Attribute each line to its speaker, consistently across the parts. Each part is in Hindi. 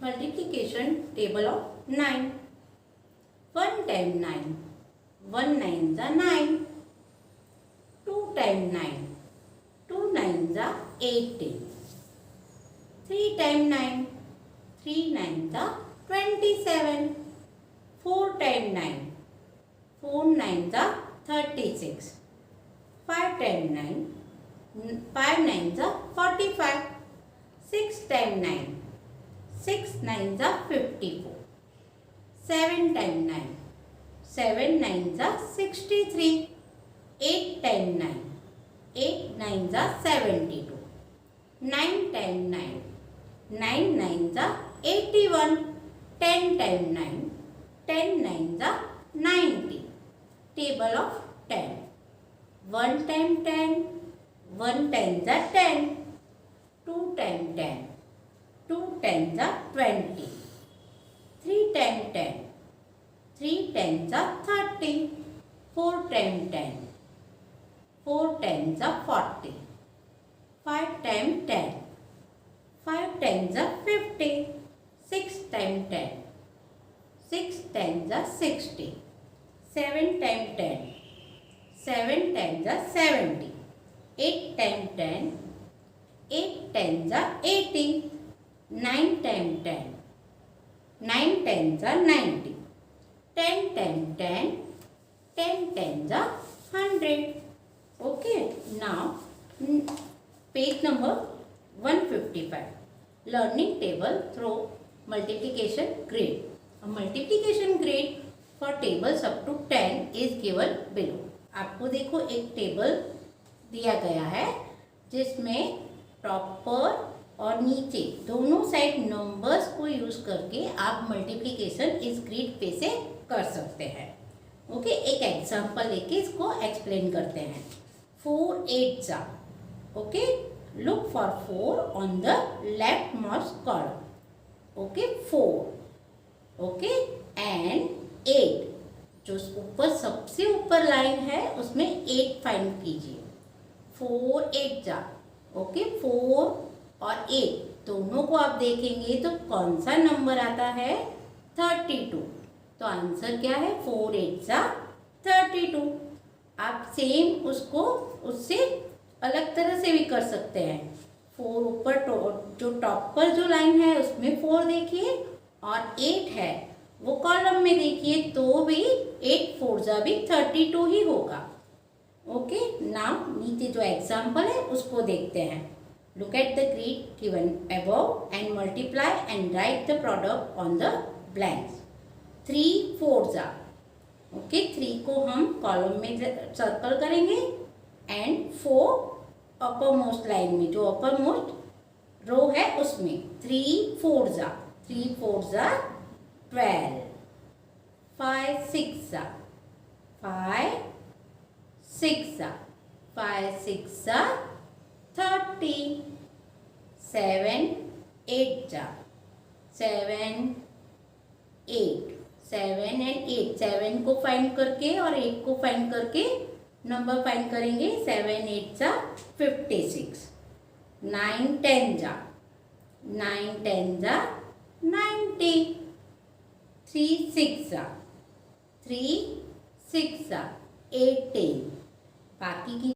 Speaker 1: Multiplication table of 9. 1 times 9. 1 9s are 9. 2 times 9. 2 9s are 18. 3 times 9. 3 9s are 27. 4 times 9. 4 9s are 36. 5 times 9. 5 9s are 45. 6 times 9. 6 9s are 54. 7 times 9. 7 9s are 63. 8 times 9. 8 9s are 72. 9 times 9. 9 9s are 81. 10 times 9. 10 9s are 90. Table of 10. 1 times 10. 1 times are 10. 2 times 10. 2 times are 20. 3 times 10. 3 times are 30. 4 times 10. 4 times are 40. 5 times 10. 5 times are 50. 6 times 10. 6 times are 60. 7 times 10. 7 times are 70. 8 times 10. 8 times are 80. 9 times 10. 9 times are 90. 10 times 10. 10 times are 100. Okay. Now, page number 155. Learning table through multiplication grid. A multiplication grid for tables up to 10 is given below. आपको देखो एक टेबल दिया गया है जिसमें टॉप पर और नीचे दोनों साइड नंबर्स को यूज करके आप मल्टीप्लिकेशन इस ग्रिड पे से कर सकते हैं. ओके, एक एग्जांपल लेके इसको एक्सप्लेन करते हैं. 4 8s are. Okay, look for 4 on the left most column. Okay, 4. Okay, and 8 जो ऊपर सबसे ऊपर लाइन है उसमें 8 फाइंड कीजिए. 4 8s are. ओके, 4 और 8 दोनों को आप देखेंगे तो कौन सा नंबर आता है? 32. तो आंसर क्या है? 4 8s are 32. आप सेम उसको उससे अलग तरह से भी कर सकते हैं. 4 ऊपर जो टॉप पर जो लाइन है उसमें 4 देखिए और 8 है वो कॉलम में देखिए तो भी 8 4s भी 32 ही होगा. ओके, नाउ नीचे जो एग्जाम्पल है उसको देखते हैं. Look at the grid given above and multiply and write the product on the blanks. 3 4s are. Okay, 3 को हम कॉलम में सर्कल करेंगे एंड 4 अपर मोस्ट लाइन में जो अपर मोस्ट रो है उसमें 3 4s are. 3 4s are 12. 5 6s are. 5 6s are. 5 6s are 30. 7 8s are. 7 8. 7 and 8. 7 को फाइंड करके और 8 को फाइंड करके नंबर फाइंड करेंगे. 7 8s are 56. 9 10s are. 9 10s are 90. 3 6s are. 3 6s are 18. बाकी की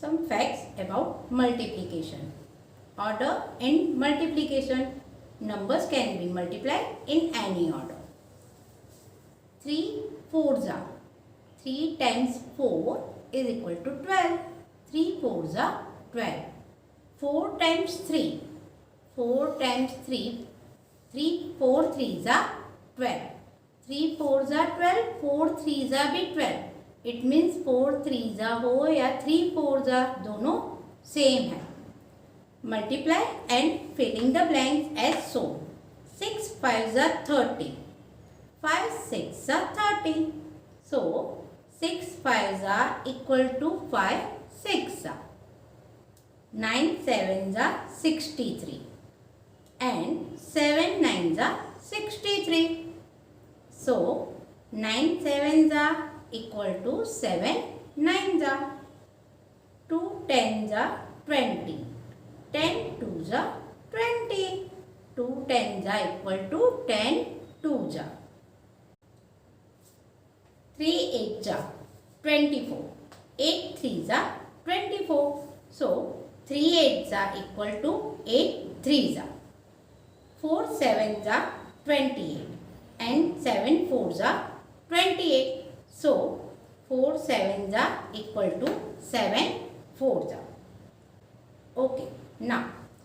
Speaker 1: some facts about multiplication. Order in multiplication. Numbers can be multiplied in any order. 3 4s are. 3 times 4 is equal to 12. 3 4s are 12. 4 times 3. 4 times 3. 3 4 3s are 12. 3 4s are 12. 4 3s are भी 12. इट मीन्स 4 3s हो या 3 4s दोनों सेम है. Multiply and filling the blanks as so. 6 5s are 30. 5 6s are 30. So 6 5s are equal to 5 6s are. 9 7s are 63 and 7 9s are 63. So 9 7s are equal to 7 9 जा, 2 10 जा 20, 10 2 जा 20, 2 10 जा इक्वल टू 10 2 जा, 3 8 जा 24, 8 3 जा 24, so 3 8 जा इक्वल टू 8 3 जा, 4 7 जा 28 and 7 4 जा 28, so 4 7 जा equal to 7 4 जा. Okay, now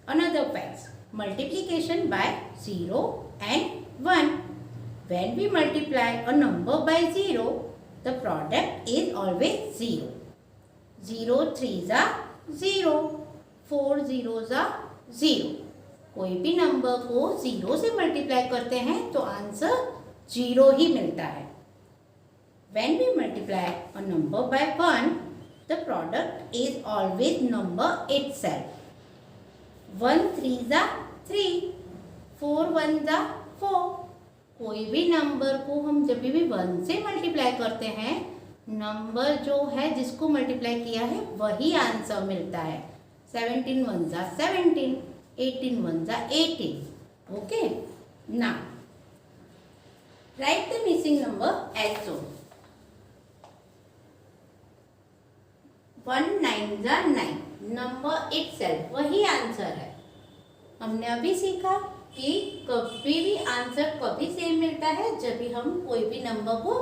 Speaker 1: another facts. Multiplication by 0 and 1. When we multiply a number by 0, the product is always 0. 0 3 जा 0, 4 0 जा 0. कोई भी नंबर को 0 से मल्टीप्लाई करते हैं तो आंसर 0 ही मिलता है. When we multiply a number by 1, the product is always number itself. 1 3 जा 3, 4 1 जा 4. कोई भी नंबर को हम जब भी 1 से मल्टीप्लाई करते हैं, नंबर जो है जिसको मल्टीप्लाई किया है वही आंसर मिलता है. 17 1 जा 17, 18 1 जा 18. Okay, now write the missing number as shown. 1 9 जा 9, नंबर इटसेल्फ वही आंसर है. हमने अभी सीखा कि कभी भी आंसर कभी सेम मिलता है जब भी हम कोई भी नंबर को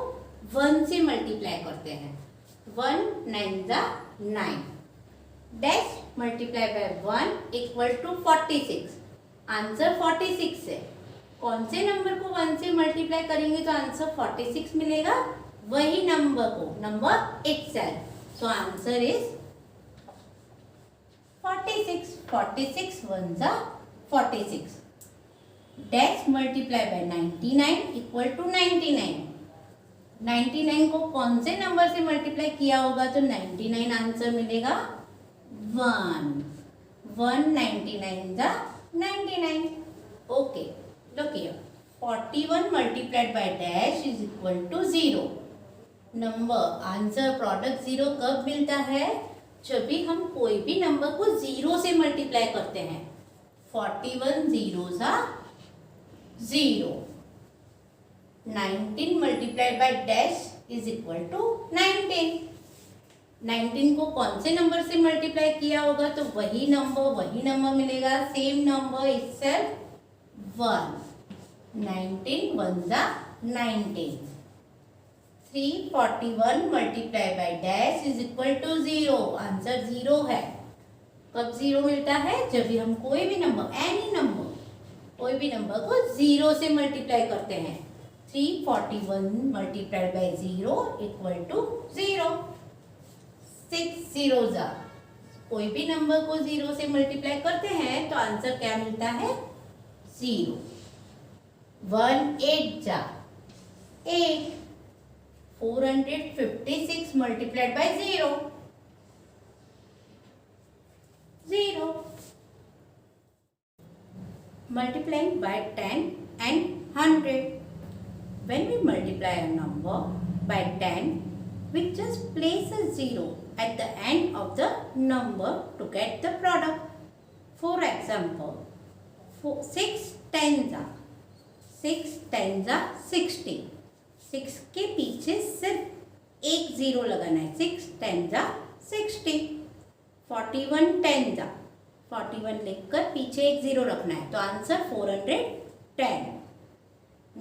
Speaker 1: 1 से मल्टीप्लाई करते हैं. 1 9 जा 9, dash multiply by 1 equal to 46. Answer 46 है. कौन से नंबर को 1 से मल्टीप्लाई करेंगे तो आंसर 46 मिलेगा? वही नंबर को, number itself. So answer is 46. 46 1 जा 46. Dash multiply by 99 equal to 99. 99 को कौन से नंबर से मल्टीप्लाई किया होगा तो 99 आंसर मिलेगा 1. 1 99 जा 99. Okay, look here. 41 multiplied by dash is equal to 0. Number answer product 0 कब मिलता है? जब भी हम कोई भी नंबर को 0 से मल्टीप्लाई करते हैं. 41 0 जा 0. 19 multiplied by dash is equal to 19. 19 को कौन से नंबर से मल्टीप्लाई किया होगा तो वही नंबर मिलेगा. Same number itself 1. 19 1 जा 19. 341 multiply by dash is equal to 0. Answer 0 है. कब 0 मिलता है? जब भी हम कोई भी नंबर, एनी नंबर, कोई भी नंबर को 0 से मल्टीप्लाई करते हैं. 341 मल्टीप्लाइड बाय 0 इक्वल टू 0. 6 0 जा, कोई भी नंबर को 0 से मल्टीप्लाई करते हैं तो आंसर क्या मिलता है? 0. 1 8 जा 8. 456 multiplied by 0. 0. Multiplying by 10 and 100. When we multiply a number by 10, we just place a 0 at the end of the number to get the product. For example, 6 10 जा 60. 6 के पीछे सिर्फ एक 0 लगाना है. 6 10 जा 60. 41 10 जा 41 लिखकर पीछे एक 0 रखना है तो आंसर 410.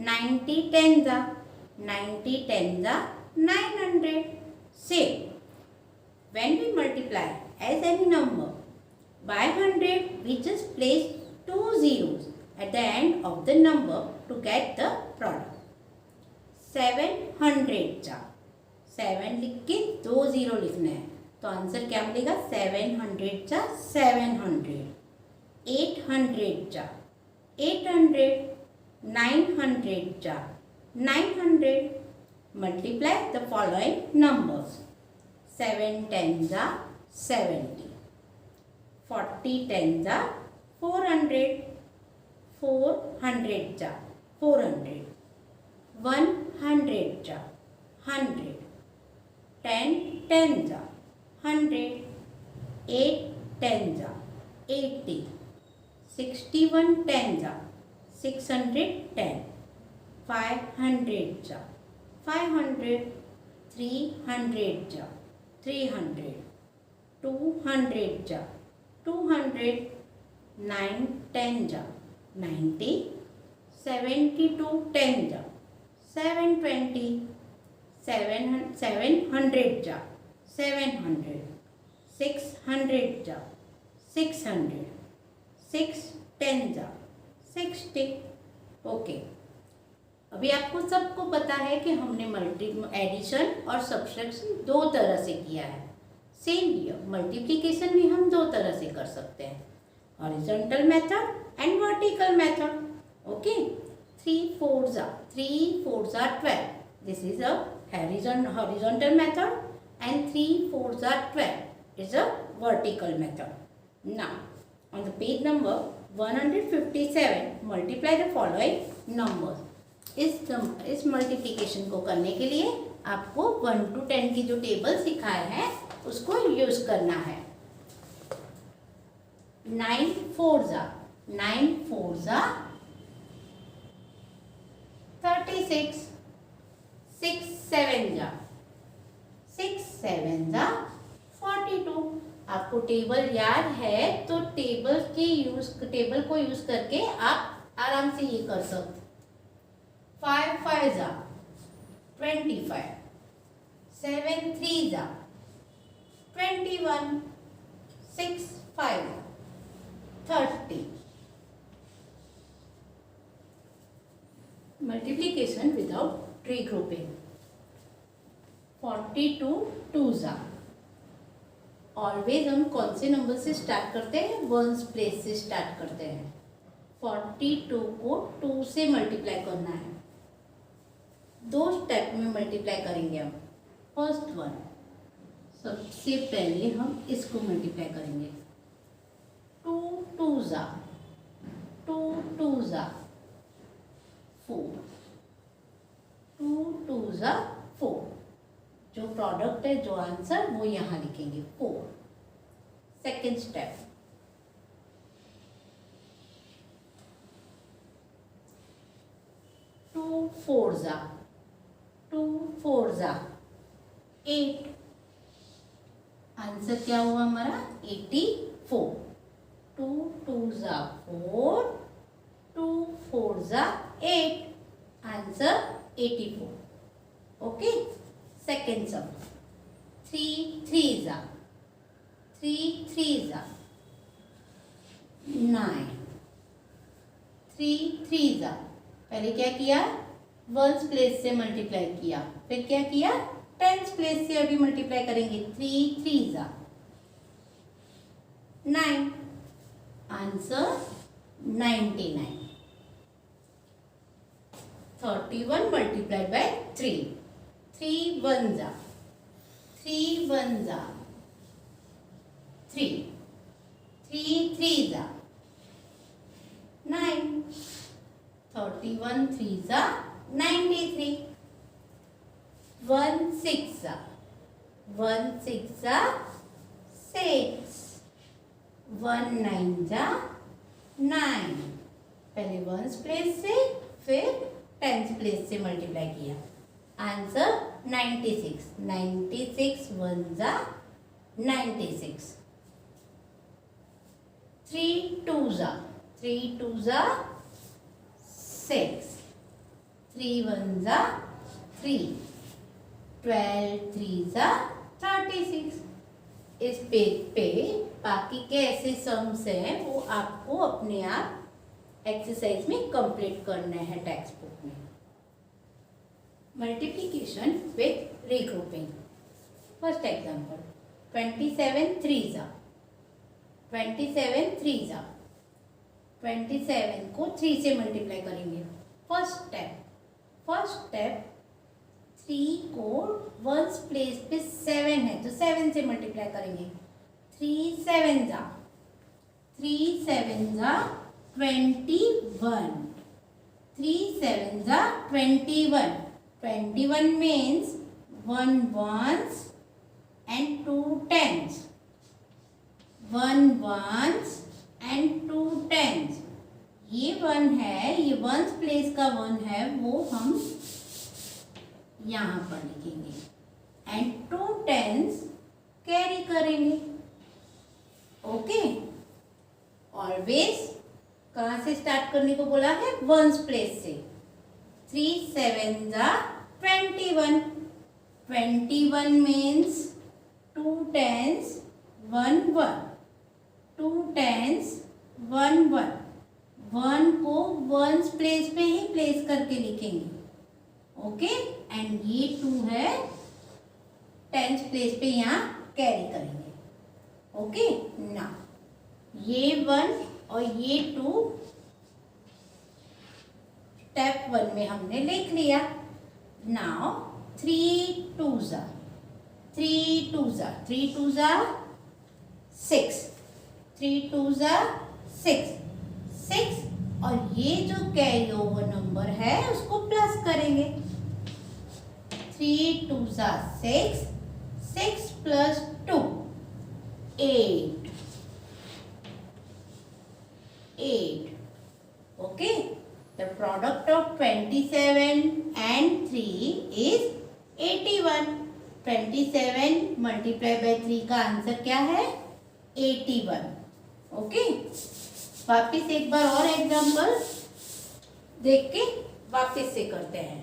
Speaker 1: 90 10 जा 10 जा 900. Same. When we multiply as any number by 100, we just place 2 zeros at the end of the number to get the product. 700 जा 7 लिख के 2 0 लिखना है तो आंसर क्या मिलेगा? 700 जा 700. 800 जा 800. 900 जा 900. Multiply the following numbers. 7 10 जा 70. 40 10 जा 400. 400 जा 400. 100 जा 100. 10 10 जा 100, 8 10 जा 80, 61 10 जा 610, 500 जा 500, 300 जा 300, 200 जा 200, 9 10 जा 90, 72 10 जा 720, 700 जा 700, 600 जा 600, 6 10 जा 60। ओके, अभी आपको सबको पता है कि हमने एडिशन और सब्ट्रैक्शन दो तरह से किया है। सेम हियर, मल्टीप्लिकेशन भी हम दो तरह से कर सकते हैं, horizontal method and vertical method. Okay, 3 4 जा 12, this is a horizontal method, and 3 4 12 is a vertical method. Now on the page number 157 multiply the following numbers. इस मल्टीप्लिकेशन को करने के लिए आपको 1 to 10 की जो टेबल सिखाया है उसको यूज करना है। 9 4 जा 36, 6 7 जा 42। आपको टेबल याद है तो टेबल को यूज करके आप आराम से ये कर सकते। 5 5 जा 25, 7 3 जा 21, 6 5 30। Multiplication without regrouping। 42 2 जा, ऑलवेज हम कौन से नंबर से स्टार्ट करते हैं? वंस प्लेस से स्टार्ट करते हैं। 42 को 2 से मल्टीप्लाई करना है। दो स्टेप में मल्टीप्लाई करेंगे हम। फर्स्ट वन, सबसे पहले हम इसको मल्टीप्लाई करेंगे। 2 2 जा 4, 2 2 जा 4। जो प्रोडक्ट है, जो आंसर, वो यहाँ लिखेंगे 4। सेकेंड स्टेप, 2 4 जा 8। आंसर क्या हुआ हमारा? 84। 2 2 जा 4, 2 4 जा 8, आंसर 84। Okay, second sum. 3 3 जा 9। 3 3 जा, पहले क्या किया? वंस प्लेस से मल्टीप्लाई किया, फिर क्या किया? टेंस प्लेस से अभी मल्टीप्लाई करेंगे। 3 3 जा 9, आंसर 99। 31 मल्टीप्लाइड बाय 3, 3 1 जा 3, 3 3 जा 9, 31 3 जा 93। 1 6 जा 6, 1 9 जा 9। पहले वंस प्लेस से फिर टेंस प्लेस से मल्टीप्लाई किया, आंसर 96। 96 1 जा 96। 3 2 जा 6, 3 1 जा 3, 12 3 जा 36। इस पेज पे बाकी के ऐसे सम्स हैं वो आपको अपने आप एक्सरसाइज में कंप्लीट करने हैं टेक्स्ट बुक में। Multiplication with regrouping. First example, 27 3 जा 27 को 3 से मल्टीप्लाई करेंगे। फर्स्ट स्टेप 3 को वंस प्लेस पे 7 है तो 7 से मल्टीप्लाई करेंगे। 3 7 जा 21, 3 7 जा 21 means 1 ones and 2 tens. 1 ones and 2 tens. ये 1 है, ये वंस प्लेस का 1 है, वो हम यहाँ पर लिखेंगे एंड 2 tens कैरी करेंगे. ओके, ऑलवेज कहाँ से स्टार्ट करने को बोला है? वंस प्लेस से. 3 7s are 21. 21 means 2 tens 1 1. 2 tens 1 1. 1 को वंस प्लेस पे ही प्लेस करके लिखेंगे. ओके, एंड ये 2 है, टेंस प्लेस पे यहाँ कैरी करेंगे. ओके, ना ये 1 और ये 2 स्टेप 1 में हमने लिख लिया. Now 3 2s are 3 2s are 3 2s are 6. 3 2s are 6. 6 और ये जो कैरी ओवर नंबर है उसको प्लस करेंगे. 3 2s are 6. 6 plus 2 8. 8. Okay, the product of 27 and 3 is 81. 27 multiplied by 3 का आंसर क्या है? 81. ओके, वापिस एक बार और एग्जाम्पल देख के वापिस से करते हैं.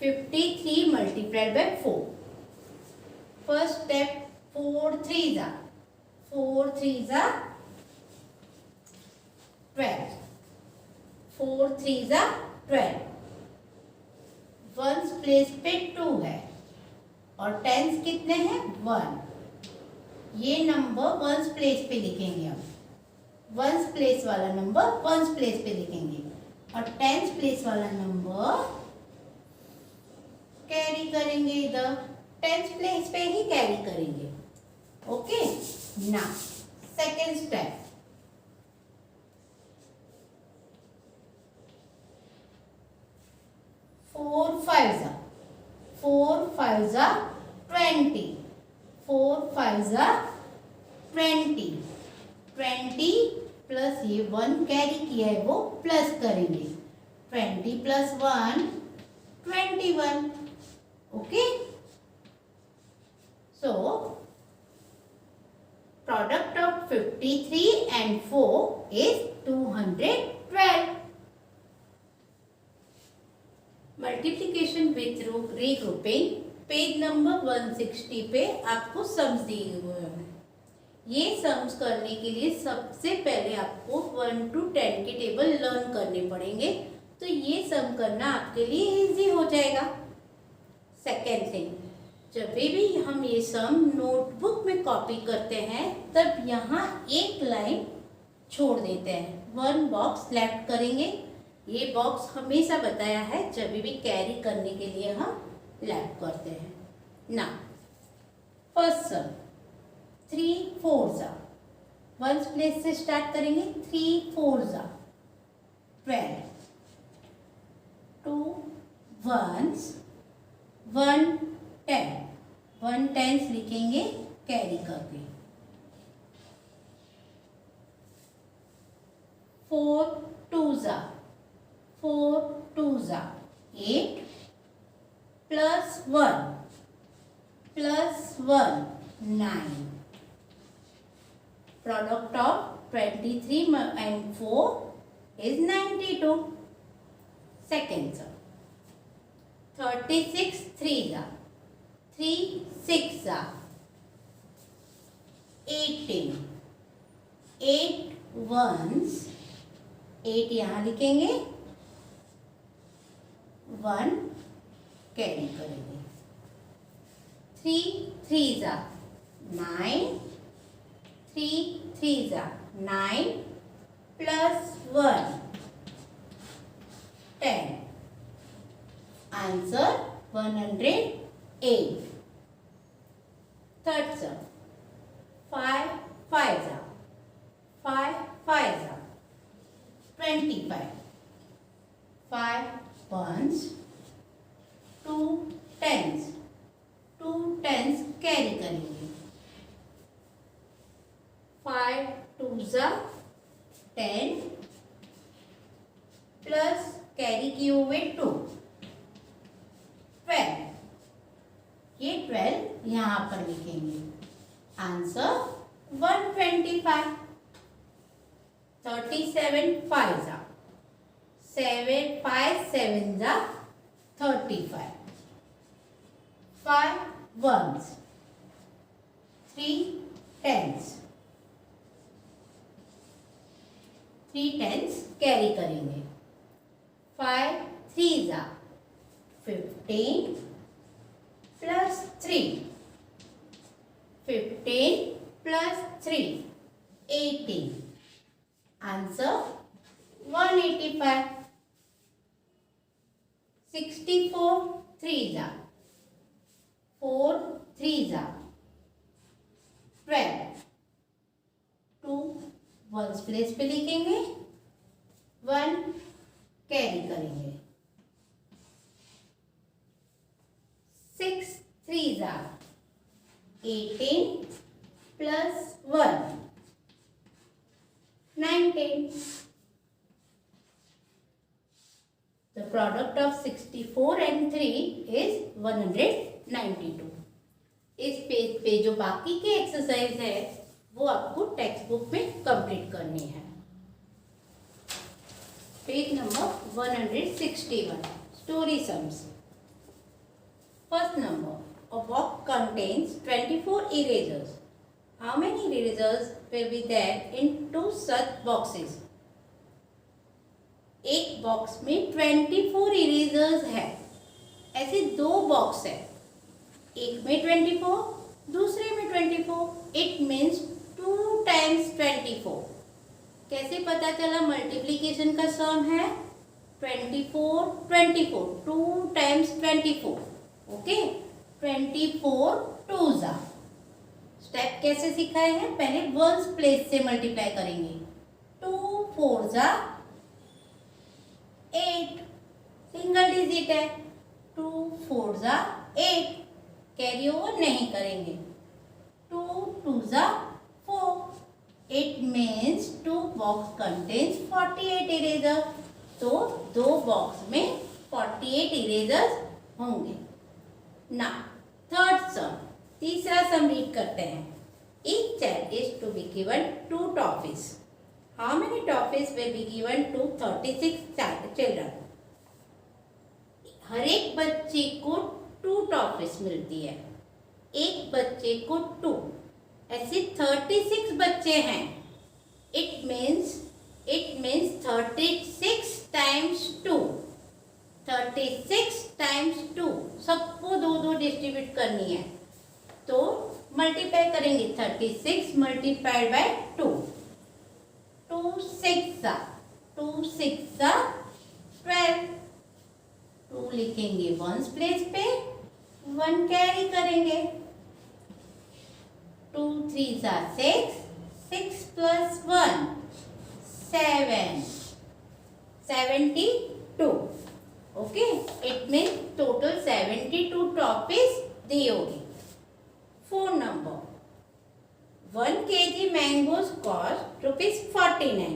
Speaker 1: 53 multiplied by 4. First step 4 3s are 12. 4 3s are 12. Ones place पे 2 है और टेंस कितने हैं? 1. ये नंबर वंस प्लेस पे लिखेंगे हम. वंस प्लेस वाला नंबर वंस प्लेस पे लिखेंगे और टेंस प्लेस वाला नंबर कैरी करेंगे इधर. टेंस प्लेस पे ही कैरी करेंगे. ओके, ना second step 4 5s are 20. 4 5s are 20. 20 plus ये 1 कैरी किया है वो प्लस करेंगे. 20 plus 1 21. Okay, so product of 53 and 4 is 212. Multiplication with regrouping page number 160 पे आपको सम्स दिए हुए हैं. ये सम्स करने के लिए सबसे पहले आपको 1 to 10 के टेबल लर्न करने पड़ेंगे, तो ये सम करना आपके लिए इजी हो जाएगा. सेकेंड थिंग, जब भी हम ये सम नोटबुक में कॉपी करते हैं तब यहाँ एक लाइन छोड़ देते हैं. 1 बॉक्स लेफ्ट करेंगे. ये बॉक्स हमेशा बताया है जब भी कैरी करने के लिए हम लेफ्ट करते हैं. ना first sum 3 4s are. Ones place से स्टार्ट करेंगे. 3 4s are 12. 2 1s 1 10. 1 10s लिखेंगे कैरी करके. 4 2s are 8 plus 1 9. Product of 23 and 4 is 92. Second sum 36 3s are 3 6s are 18. 8 1s 8 यहाँ लिखेंगे. 1 कैरी करेंगे. 3 3s are 9. 3 3s are 9 plus 1 10. Answer 108. Third sum 5 5s are 25. 5 1s 2 10s 2 10s carry करेंगे। 5 2s 10 प्लस कैरी किए हुए 2 12। ये 12 यहाँ पर लिखेंगे। Answer 125। 37 5s 7 5 7s 35। 5 1s 3 10s 3 10s carry करेंगे। 5 3s 15 plus 3 15 plus 3 18। Answer 185। 64 3s 4 3s 12। 2 1s place पे लिखेंगे। 1 कैरी करेंगे। 6 3s 18 plus 1 19। The product of 64 and 3 is 192। इस पेज पे जो बाकी के एक्सरसाइज है वो आपको टेक्स्ट बुक में कंप्लीट करनी है। Page number 161 story sums. First number, a box contains 24 erasers. How many erasers will be there in 2 such boxes? एक बॉक्स में 24 इरेजर्स है। ऐसे 2 बॉक्स है, एक में 24 दूसरे में 24। It means 2 times 24। कैसे पता चला? मल्टीप्लीकेशन का सम है 24 24 2 times 24। Okay, 24 2s। स्टेप कैसे सिखाए हैं? पहले 1s प्लेस से मल्टीप्लाई करेंगे। 2 4s 8, सिंगल डिजिट है। 2 4s 8, कैरी ओवर नहीं करेंगे। 2 2s 4। It means 2 box contains 48 eraser. तो 2 बॉक्स में 48 इरेजर्स होंगे। ना थर्ड सम, तीसरा सम रीड करते हैं। Each child is to be given 2 toffees. How many toffees will be given to 36 children? हर एक बच्चे को 2 टॉफीज मिलती है। एक बच्चे को 2, ऐसे 36 बच्चे हैं। It means 36 times 2। 36 times 2, सबको 2 डिस्ट्रीब्यूट करनी है। तो मल्टीप्लाई करेंगे। 36 मल्टीप्लाइड बाय 2। 2 6 12। 2 लिखेंगे 1s प्लेस पे, 1 कैरी करेंगे। 2 3s 6, 6 प्लस 1 7 72। Okay, it mean total 72 toffees दी होगी। 4 number, 1 kg mangoes cost ₹49.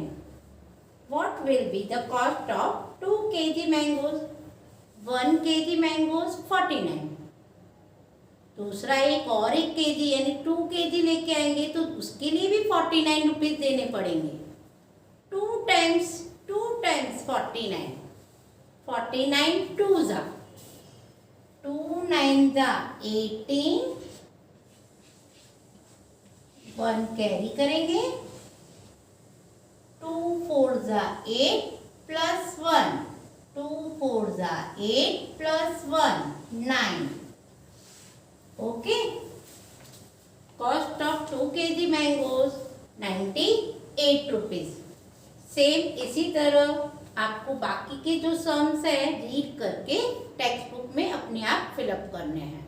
Speaker 1: What will be the cost of 2 kg mangoes? 1 kg mangoes 49। दूसरा एक और 1 kg यानी 2 kg लेके आएंगे तो उसके लिए भी 49 रुपीज देने पड़ेंगे। 2 times 49। 49 2s 2 9s 18। 1 कैरी करेंगे। 2 4s 8 plus 1। 2 4s 8 plus 1 9। Okay, cost of 2 kg mangoes 98 rupees. Same इसी तरह आपको बाकी के जो सम्स है रीड करके टेक्स्ट बुक में अपने आप फिलअप करने हैं।